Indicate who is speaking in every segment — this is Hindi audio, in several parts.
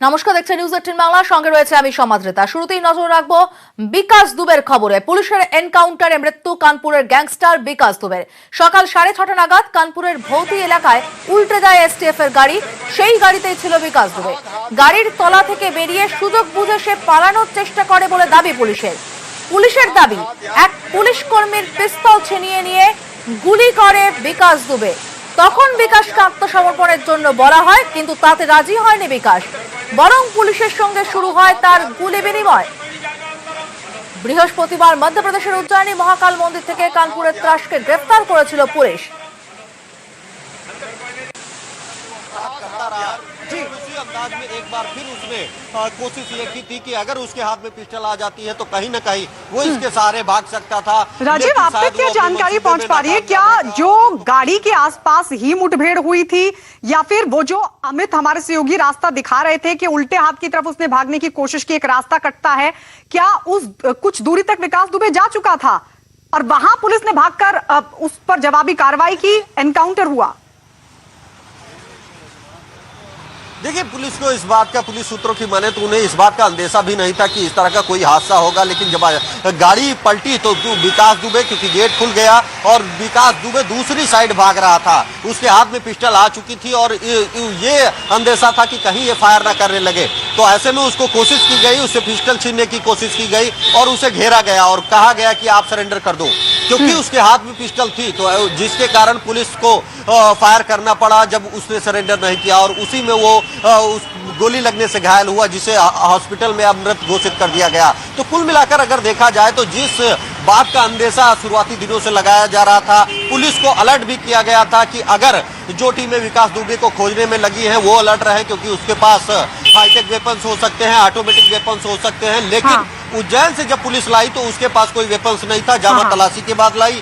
Speaker 1: নমস্কার, দেখছেন নিউজ 18 বাংলা, সঙ্গে রয়েছে আমি সমাদ্রিতা। শুরুতেই নজর রাখবো বিকাশ দুবের খবরে। পুলিশের এনকাউন্টারে মৃত্যু কানপুরের গ্যাংস্টার বিকাশ দুবের। সকাল 6:30 নাগাদ কানপুরের ভৌতি এলাকায় উল্টে যায় এসটিএফ এর গাড়ি। সেই গাড়িতেই ছিল বিকাশ দুবে। গাড়ির তলা থেকে বেরিয়ে সুযোগ বুঝে সে পালানোর চেষ্টা করে বলে দাবি পুলিশের দাবি এক পুলিশ কর্মীর পিস্তল ছিনিয়ে নিয়ে গুলি করে বিকাশ দুবে। তখন বিকাশকে আত্মসমর্পণের জন্য বলা হয়, কিন্তু তাতে রাজি হয়নি বিকাশ, বরং পুলিশের সঙ্গে শুরু হয় তার গুলি বিনিময়। বৃহস্পতিবার মধ্যপ্রদেশের উজ্জয়িনী মহাকাল মন্দির থেকে কানপুরের ত্রাসকে গ্রেফতার করেছিল পুলিশ।
Speaker 2: उसी अंदाज में एक बार फिर उसने कोशिश ये की थी कि अगर उसके हाथ में पिस्टल आ जाती है तो कहीं न कहीं वो इसके सहारे भाग सकता था।
Speaker 3: राजीव, आप तक क्या जानकारी पहुंच पा रही है? क्या जो गाड़ी के आसपास ही मुठभेड़ हुई थी, या फिर वो जो अमित हमारे सहयोगी रास्ता दिखा रहे थे कि उल्टे हाथ की तरफ उसने भागने की कोशिश की, एक रास्ता कटता है, क्या उस कुछ दूरी तक विकास दुबे जा चुका था और वहां पुलिस ने भागकर उस पर जवाबी कार्रवाई की, एनकाउंटर हुआ?
Speaker 2: देखिए, पुलिस को इस बात का, पुलिस सूत्रों की माने तो उन्हें इस बात का अंदेशा भी नहीं था कि इस तरह का कोई हादसा होगा। लेकिन जब गाड़ी पलटी तो विकास दुबे, क्योंकि गेट खुल गया और विकास दुबे दूसरी साइड भाग रहा था, उसके हाथ में पिस्टल आ चुकी थी और ये अंदेशा था कि कहीं ये फायर ना करने लगे। तो ऐसे में उसको कोशिश की गई, उससे पिस्टल छीनने की कोशिश की गई और उसे घेरा गया और कहा गया कि आप सरेंडर कर दो, क्योंकि उसके हाथ में पिस्टल थी। तो जिसके कारण पुलिस को फायर करना पड़ा जब उसने सरेंडर नहीं किया और उसी में वो उस गोली लगने से घायल हुआ, जिसे हॉस्पिटल में अब मृत घोषित कर दिया गया। तो कुल मिलाकर अगर देखा जाए तो जिस बात का अंदेशा शुरुआती दिनों से लगाया जा रहा था, पुलिस को अलर्ट भी किया गया था कि अगर जो टीमें विकास दुबे को खोजने में लगी हैं वो अलर्ट रहे, क्योंकि उसके पास हाईटेक वेपन्स हो सकते हैं, ऑटोमेटिक वेपन्स हो सकते हैं। लेकिन उज्जैन से जब पुलिस लाई तो उसके पास कोई वेपन्स नहीं था, जामा तलाशी के बाद लाई।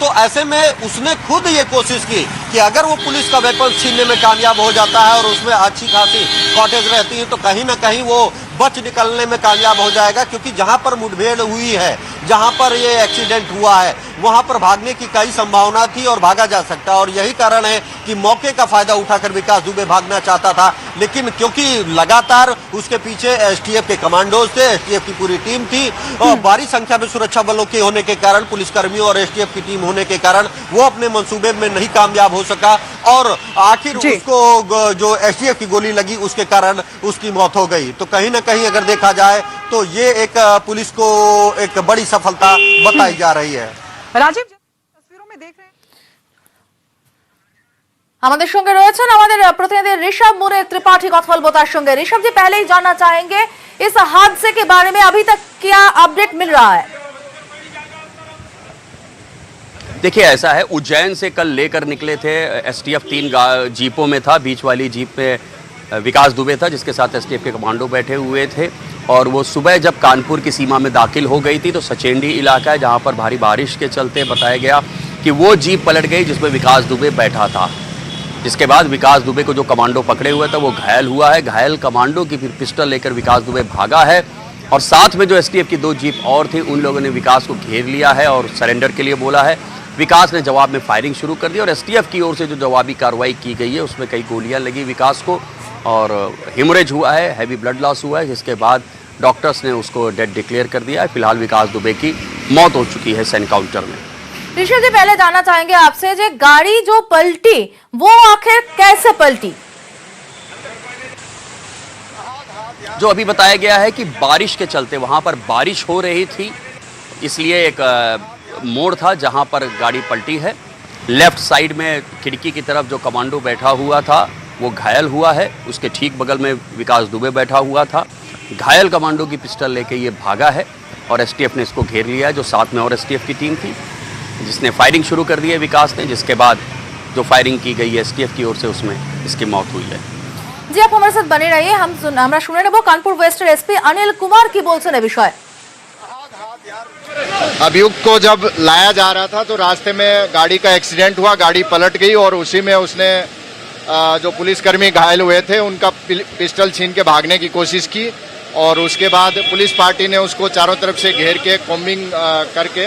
Speaker 2: तो ऐसे में उसने खुद ये कोशिश की कि अगर वो पुलिस का वेपन्स छीनने में कामयाब हो जाता है और उसमें अच्छी खासी कॉटेज रहती है तो कहीं ना कहीं वो बच निकलने में कामयाब हो जाएगा। क्योंकि जहां पर मुठभेड़ हुई है, जहां पर ये एक्सीडेंट हुआ है, वहां पर भागने की कई संभावना थी और भागा जा सकता। और यही कारण है कि मौके का फायदा उठाकर विकास दुबे भागना चाहता था। लेकिन क्योंकि लगातार उसके पीछे एसटीएफ के कमांडोज थे, एसटीएफ की पूरी टीम थी और भारी संख्या में सुरक्षा बलों के होने के कारण, पुलिसकर्मियों और एसटीएफ की टीम होने के कारण वो अपने मंसूबे में नहीं कामयाब हो सका और आखिर उसको जो एसटीएफ की गोली लगी उसके कारण उसकी मौत हो गई। तो कहीं ना कहीं अगर देखा जाए तो ये एक पुलिस को एक बड़ी सफलता बताई जा रही है।
Speaker 3: राजीव, तस्वीरों में देख रहे हैं
Speaker 1: हमारे संगे রয়েছেন আমাদের প্রতিনিধি ऋषभ मुरे त्रिपाठी। কথা বলবো তার সঙ্গে। ऋषभ जी, पहले ही जानना चाहेंगे इस हादसे के बारे में अभी तक क्या अपडेट मिल रहा है?
Speaker 4: देखिए, ऐसा है, उज्जैन से कल लेकर निकले थे एसटीएफ 3 जीपों में था। बीच वाली जीप में विकास दुबे था, जिसके साथ एसटीएफ के कमांडो बैठे हुए थे। और वो सुबह जब कानपुर की सीमा में दाखिल हो गई थी तो सचेंडी इलाका है, जहां पर भारी बारिश के चलते बताया गया कि वो जीप पलट गई जिसमें विकास दुबे बैठा था। जिसके बाद विकास दुबे को जो कमांडो पकड़े हुए था वो घायल हुआ है। घायल कमांडो की फिर पिस्टल लेकर विकास दुबे भागा है और साथ में जो एसटीएफ की 2 जीप और थी उन लोगों ने विकास को घेर लिया है और सरेंडर के लिए बोला है। विकास ने जवाब में फायरिंग शुरू कर दी और एसटीएफ की ओर से जो जवाबी कार्रवाई की गई है उसमें कई गोलियां लगी विकास को और हेमरेज हुआ है, हैवी ब्लड लॉस हुआ है। जिसके बाद डॉक्टर्स ने उसको डेड डिक्लेयर कर दिया है। फिलहाल विकास दुबे की मौत हो चुकी है इस एनकाउंटर में।
Speaker 1: ऋषभ जी, पहले जानना चाहेंगे आपसे, जो गाड़ी जो पलटी वो आखिर कैसे पलटी?
Speaker 4: जो अभी बताया गया है कि बारिश के चलते, वहां पर बारिश हो रही थी, इसलिए एक मोड़ था जहां पर गाड़ी पलटी है। लेफ्ट साइड में खिड़की की तरफ जो कमांडो बैठा हुआ था वो घायल हुआ है, उसके ठीक बगल में विकास दुबे बैठा हुआ था। घायल कमांडो की पिस्टल लेके ये भागा है और एसटीएफ ने इसको घेर लिया है, जो साथ में और एसटीएफ की टीम थी, जिसने फायरिंग शुरू कर दी है विकास ने। जिसके बाद जो फायरिंग की गई है एसटीएफ की ओर से उसमें इसकी मौत हुई है।
Speaker 1: जी, आप हमारे साथ बने रहिए। আমরা শুনে নেব कानपुर वेस्टर एसपी अनिल कुमार की बोलছেন এই বিষয়ে।
Speaker 5: अभियुक्त को जब लाया जा रहा था तो रास्ते में गाड़ी का एक्सीडेंट हुआ, गाड़ी पलट गई और उसी में उसने जो पुलिसकर्मी घायल हुए थे उनका पिस्टल छीन के भागने की कोशिश की और उसके बाद पुलिस पार्टी ने उसको चारों तरफ से घेर के कॉम्बिंग करके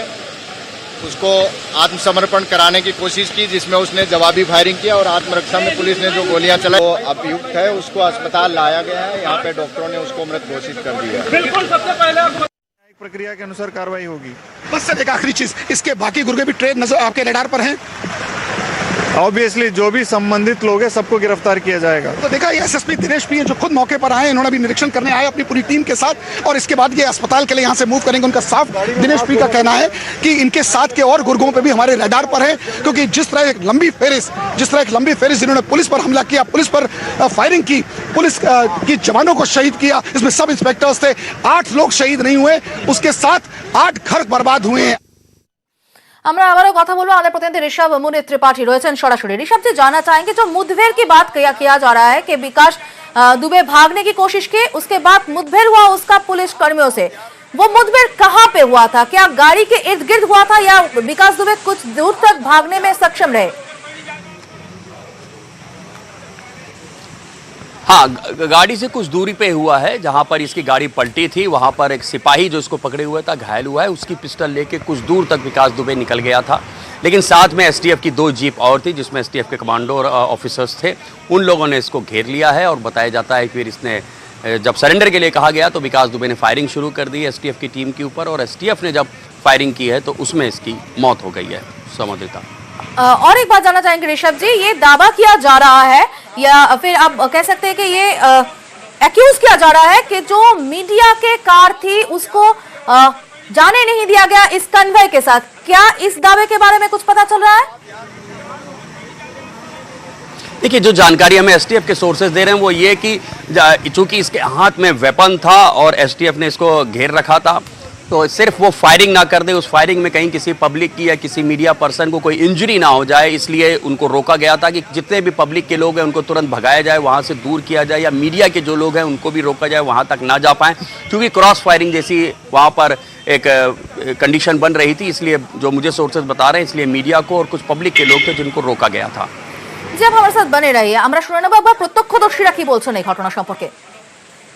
Speaker 5: उसको आत्मसमर्पण कराने की कोशिश की, जिसमें उसने जवाबी फायरिंग किया और आत्मरक्षा में पुलिस ने जो गोलियां चलाई वो अभियुक्त है, उसको अस्पताल लाया गया है। यहाँ पे डॉक्टरों ने उसको मृत घोषित कर दिया है।
Speaker 6: बिल्कुल, सबसे पहले
Speaker 7: प्रक्रिया के अनुसार कार्रवाई होगी।
Speaker 8: बस सर एक आखिरी चीज, इसके बाकी गुर्गे भी ट्रेन नजर आपके रडार पर हैं?
Speaker 7: ऑब्वियसली जो भी संबंधित लोग हैं सबको गिरफ्तार किया जाएगा।
Speaker 8: तो देखा ये एसएसपी दिनेश पी जो खुद मौके पर आए, इन्होंने भी निरीक्षण करने आए अपनी पूरी टीम के साथ, और इसके बाद ये अस्पताल के लिए यहाँ से मूव करेंगे। उनका साफ दिनेश पी का कहना है कि इनके साथ के और गुर्गों पे भी हमारे रडार पर है, क्योंकि जिस तरह एक लंबी फेरिस जिन्होंने पुलिस पर हमला किया, पुलिस पर फायरिंग की, पुलिस की जवानों को शहीद किया, इसमें सब इंस्पेक्टर्स थे, 8 लोग शहीद नहीं हुए, उसके साथ 8 घर बर्बाद हुए हैं।
Speaker 1: আমরা আবারও কথা বলবো আমাদের প্রতিনিধि ऋषभ मुनि त्रिपाठी রয়েছেন সরাসরি। ऋषभ जी जानना चाहेंगे जो मुठभेड़ की बात किया जा रहा है कि विकास दुबे भागने की कोशिश की, उसके बाद मुठभेड़ हुआ उसका पुलिस कर्मियों से, वो मुठभेड़ कहां पे हुआ था? क्या गाड़ी के इर्द गिर्द हुआ था या विकास दुबे कुछ दूर तक भागने में सक्षम रहे?
Speaker 4: हाँ, गाड़ी से कुछ दूरी पे हुआ है, जहां पर इसकी गाड़ी पलटी थी वहां पर एक सिपाही जो इसको पकड़े हुआ था घायल हुआ है, उसकी पिस्टल लेके कुछ दूर तक विकास दुबे निकल गया था। लेकिन साथ में एसटीएफ की 2 जीप और थी, जिसमें एसटीएफ के कमांडो और ऑफिसर्स थे। उन लोगों ने इसको घेर लिया है और बताया जाता है कि फिर इसने जब सरेंडर के लिए कहा गया तो विकास दुबे ने फायरिंग शुरू कर दी एसटीएफ की टीम के ऊपर, और एसटीएफ ने जब फायरिंग की है तो उसमें इसकी मौत हो गई है। समझता
Speaker 1: और एक बात जानना चाहेंगे ऋषभ जी, ये दावा किया जा रहा है या फिर आप कह सकते हैं कि ये एक्यूज किया जा रहा है कि जो मीडिया के कार थी उसको जाने नहीं दिया गया इस कन्वॉय के साथ, क्या इस दावे के बारे में कुछ पता चल रहा है?
Speaker 4: देखिए, जो जानकारी हमें एसटीएफ के सोर्सेज दे रहे हैं वो ये कि चूंकि इसके हाथ में वेपन था और एसटीएफ ने इसको घेर रखा था, तो सिर्फ वो फायरिंग ना कर दे, उस फायरिंग में कहीं किसी पब्लिक की या किसी मीडिया पर्सन को कोई इंजरी ना हो जाए, इसलिए उनको रोका गया था कि जितने भी पब्लिक के लोग हैं उनको तुरंत भगाया जाए, वहाँ से दूर किया जाए, या मीडिया के जो लोग हैं उनको भी रोका जाए, वहाँ तक ना जा पाएँ, क्योंकि क्रॉस फायरिंग जैसी वहाँ पर एक कंडीशन बन रही थी। इसलिए जो मुझे सोर्सेज बता रहे हैं, इसलिए मीडिया को और कुछ पब्लिक के लोग थे जिनको रोका गया था।
Speaker 1: जी, आप हमारे साथ बने रहिए, আমরা শুনে নেব একবার প্রত্যক্ষদর্শীরা কি বলছেন এই ঘটনা সম্পর্কে।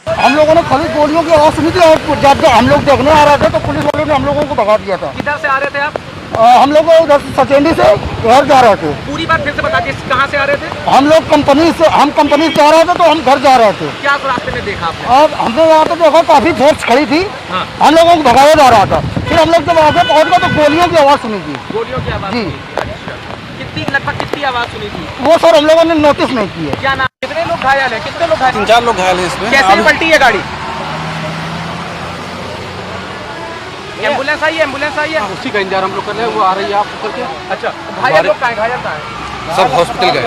Speaker 9: हम लोगों ने खाली गोलियों की आवाज सुनी थी और जब हम लोग देखने आ रहे थे तो पुलिस वालों ने हम लोगों को भगा दिया था।
Speaker 6: किधर से आ रहे थे आप?
Speaker 9: हम लोग उधर सचेंडी से घर जा रहे थे।
Speaker 6: पूरी बात फिर से बता दीजिए, कहाँ से आ रहे थे?
Speaker 9: हम लोग कंपनी से आ रहे थे तो हम घर जा रहे थे।
Speaker 6: क्या रास्ते में देखा आपने?
Speaker 9: अब हमने यहाँ पे देखा काफी फोर्स खड़ी थी।
Speaker 6: हाँ।
Speaker 9: हम लोगों को भगाया जा रहा था, फिर हम लोग जब आगे पहुँच गए तो गोलियों की आवाज सुनी थी।
Speaker 6: गोलियों की आवाज
Speaker 9: जी।
Speaker 6: सुनी थी। अच्छा, लगभग कितनी आवाज सुनी थी?
Speaker 9: वो सर हम लोगों ने नोटिस नहीं की है।
Speaker 6: क्या नाम? कितने लोग घायल है? कितने लोग घायल?
Speaker 7: 3-4 लोग घायल हैं इसमें।
Speaker 6: कैसे पलटी है गाड़ी? एम्बुलेंस आई है? एम्बुलेंस आई है?
Speaker 7: उसी का इंतजार हम लोग कर रहे हैं, वो आ रही है आपको करके।
Speaker 6: अच्छा, घायल लोग कहाँ हैं? घायल कहाँ हैं?
Speaker 7: सब हॉस्पिटल गए,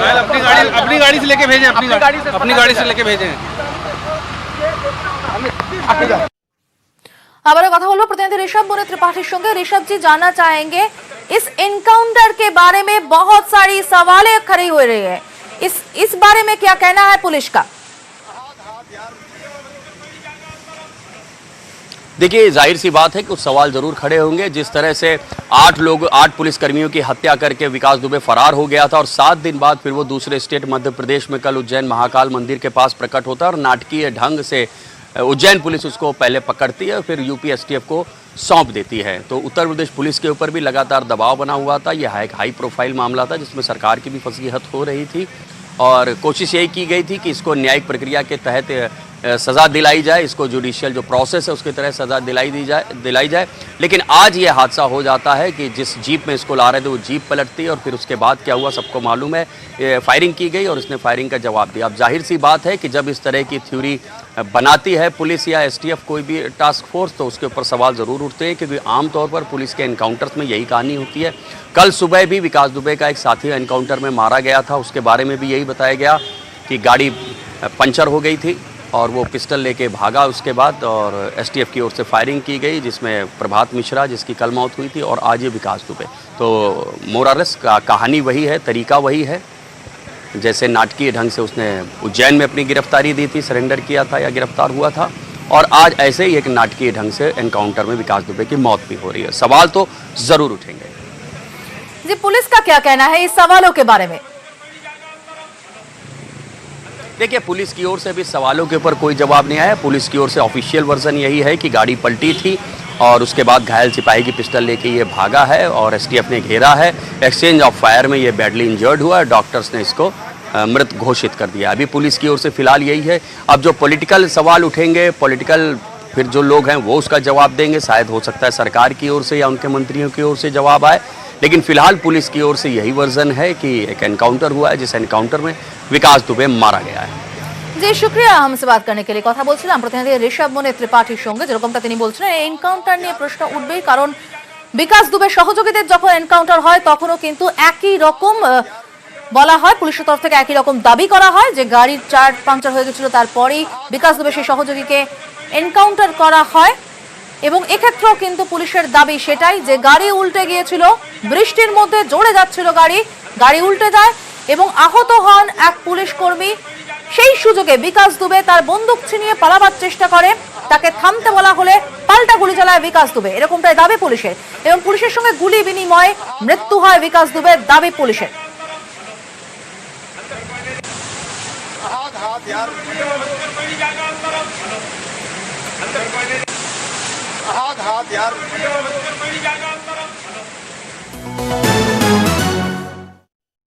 Speaker 7: अपनी गाड़ी से लेके भेजे, अपनी गाड़ी से लेके भेजे।
Speaker 1: আবারও কথা বলবো প্রতিনিধि ऋषभ मुनि त्रिपाठी संगे। ऋषभ जी, जानना चाहेंगे इस एनकाउंटर के बारे में बहुत सारी सवालें खड़ी हो रही है, इस बारे में क्या कहना है पुलिस का?
Speaker 4: देखिए, जाहिर सी बात है कि कुछ सवाल जरूर खड़े होंगे। जिस तरह से 8 पुलिसकर्मियों की हत्या करके विकास दुबे फरार हो गया था और 7 दिन बाद फिर वो दूसरे स्टेट मध्य प्रदेश में कल उज्जैन महाकाल मंदिर के पास प्रकट होता है और नाटकीय ढंग से उज्जैन पुलिस उसको पहले पकड़ती है, फिर यूपी एसटीएफ को सौंप देती है। तो उत्तर प्रदेश पुलिस के ऊपर भी लगातार दबाव बना हुआ था। यह एक हाई प्रोफाइल मामला था जिसमें सरकार की भी फसीहत हो रही थी और कोशिश यही की गई थी कि इसको न्यायिक प्रक्रिया के तहत सज़ा दिलाई जाए, इसको जुडिशियल जो प्रोसेस है उसकी तरह सज़ा दिलाई जाए। लेकिन आज ये हादसा हो जाता है कि जिस जीप में इसको ला रहे थे वो जीप पलटती है और फिर उसके बाद क्या हुआ सबको मालूम है। फायरिंग की गई और इसने फायरिंग का जवाब दिया। अब जाहिर सी बात है कि जब इस तरह की थ्योरी बनाती है पुलिस या एसटीएफ कोई भी टास्क फोर्स, तो उसके ऊपर सवाल ज़रूर उठते हैं, क्योंकि आमतौर पर पुलिस के एनकाउंटर्स में यही कहानी होती है। कल सुबह भी विकास दुबे का एक साथी एनकाउंटर में मारा गया था, उसके बारे में भी यही बताया गया कि गाड़ी पंचर हो गई थी और वो पिस्टल लेके भागा उसके बाद, और एसटीएफ की ओर से फायरिंग की गई जिसमें प्रभात मिश्रा जिसकी कल मौत हुई थी और आज ये विकास दुबे। तो मोरारस का कहानी वही है, तरीका वही है। जैसे नाटकीय ढंग से उसने उज्जैन में अपनी गिरफ्तारी दी थी, सरेंडर किया था या गिरफ्तार हुआ था, और आज ऐसे ही एक नाटकीय ढंग से एनकाउंटर में विकास दुबे की मौत भी हो रही है। सवाल तो ज़रूर उठेंगे।
Speaker 1: जी, पुलिस का क्या कहना है इस सवालों के बारे में?
Speaker 4: देखिए, पुलिस की ओर से भी सवालों के ऊपर कोई जवाब नहीं आया। पुलिस की ओर से ऑफिशियल वर्जन यही है कि गाड़ी पलटी थी और उसके बाद घायल सिपाही की पिस्टल लेके ये भागा है और एसटीएफ ने घेरा है। एक्सचेंज ऑफ फायर में ये बैडली इंजर्ड हुआ है। डॉक्टर्स ने इसको मृत घोषित कर दिया। अभी पुलिस की ओर से फिलहाल यही है। अब जो पॉलिटिकल सवाल उठेंगे, पॉलिटिकल फिर जो लोग हैं वो उसका जवाब देंगे। शायद हो सकता है सरकार की ओर से या उनके मंत्रियों की ओर से जवाब आए, लेकिन फिलहाल पुलिस की ओर से यही वर्जन है कि एक एनकाउंटर हुआ है, जिस एनकाउंटर में विकास दुबे मारा गया है।
Speaker 1: জি শুক্রিয়া हमसे बात करने के लिए। কথা বলছিলাম প্রতিনিধি ঋষভ মনে ত্রিপাঠীর সঙ্গে, যেরকমটা তিনি বলছিলেন এই এনকাউন্টার নিয়ে প্রশ্ন উঠবেই, কারণ বিকাশ দুবে সহযোগীদের যখন এনকাউন্টার হয় তখনও কিন্তু একই রকম বলা হয়, পুলিশের তরফ থেকে একই রকম দাবি করা হয় যে গাড়ির টায়ার পাংচার হয়ে গেছিল, তারপরেই বিকাশ দুবে সেই সহযোগীকে এনকাউন্টার করা হয়। এবং এক্ষেত্রেও কিন্তু পুলিশের দাবি সেটাই যে গাড়ি উল্টে গিয়েছিল, বৃষ্টির মধ্যে জোরে যাচ্ছিল গাড়ি উল্টে যায় এবং আহত হন এক পুলিশ কর্মী। সেই সুযোগে বিকাশ দুবে তার বন্দুক ছিনিয়ে পালাবার চেষ্টা করে, তাকে থামতে বলা হলে পাল্টা গুলি চালায় বিকাশ দুবে, এরকমটাই দাবি পুলিশের। এবং পুলিশের সঙ্গে গুলি বিনিময়ে মৃত্যু হয় বিকাশ দুবের, দাবি পুলিশের।
Speaker 5: हाथ यार